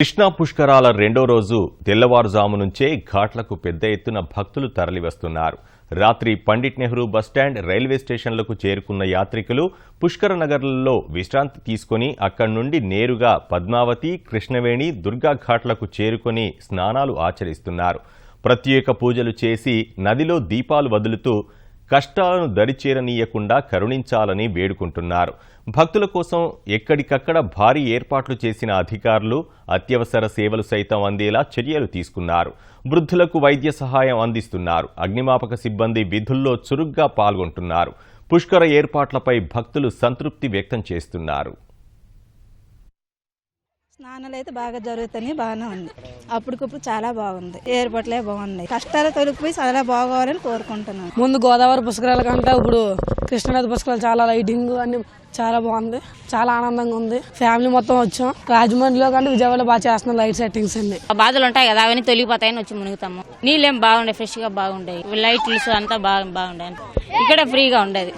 కృష్ణా పుష్కరాల రెండో రోజు తెల్లవారుజాము నుంచే ఘాట్లకు పెద్ద ఎత్తున భక్తులు తరలివస్తున్నారు. రాత్రి పండిట్ నెహ్రూ బస్టాండ్, రైల్వే స్టేషన్లకు చేరుకున్న యాత్రికులు పుష్కర నగర్లలో విశ్రాంతి తీసుకుని అక్కడి నుండి నేరుగా పద్మావతి, కృష్ణవేణి, దుర్గా ఘాట్లకు చేరుకుని స్నానాలు ఆచరిస్తున్నారు. ప్రత్యేక పూజలు చేసి నదిలో దీపాలు వదులుతూ కష్టాలను దరిచేరనీయకుండా కరుణించాలని వేడుకుంటున్నారు. భక్తుల కోసం ఎక్కడికక్కడ భారీ ఏర్పాట్లు చేసిన అధికారులు అత్యవసర సేవలు సైతం అందేలా చర్యలు తీసుకున్నారు. వృద్ధులకు వైద్య సహాయం అందిస్తున్నారు. అగ్నిమాపక సిబ్బంది విధుల్లో చురుగ్గా పాల్గొంటున్నారు. పుష్కర ఏర్పాట్లపై భక్తులు సంతృప్తి వ్యక్తం చేస్తున్నారు. స్నానాలు అయితే బాగా జరుగుతాయి, బాగానే ఉంది. అప్పటికప్పుడు చాలా బాగుంది, ఏర్పాట్లే బాగున్నాయి. కష్టాలు తొలగిపోయి చాలా బాగోవాలని కోరుకుంటున్నాను. ముందు గోదావరి పుష్కరాల కంటే ఇప్పుడు కృష్ణానది పుష్కరాలు చాలా లైటింగ్ అన్ని చాలా బాగుంది, చాలా ఆనందంగా ఉంది. ఫ్యామిలీ మొత్తం వచ్చాం. రాజమండ్రిలో కంటే విజయవాడలో బాగా చేస్తున్నాం లైట్ సెట్టింగ్స్ అన్ని. బాధలు ఉంటాయి కదా, అవన్నీ తొలగిపోతాయని వచ్చి మునుగుతాము. నీళ్ళేం బాగుండే, ఫ్రెష్ గా బాగుంటాయి. లైట్లు అంతా బాగుండే, ఇక్కడ ఫ్రీగా ఉండేది.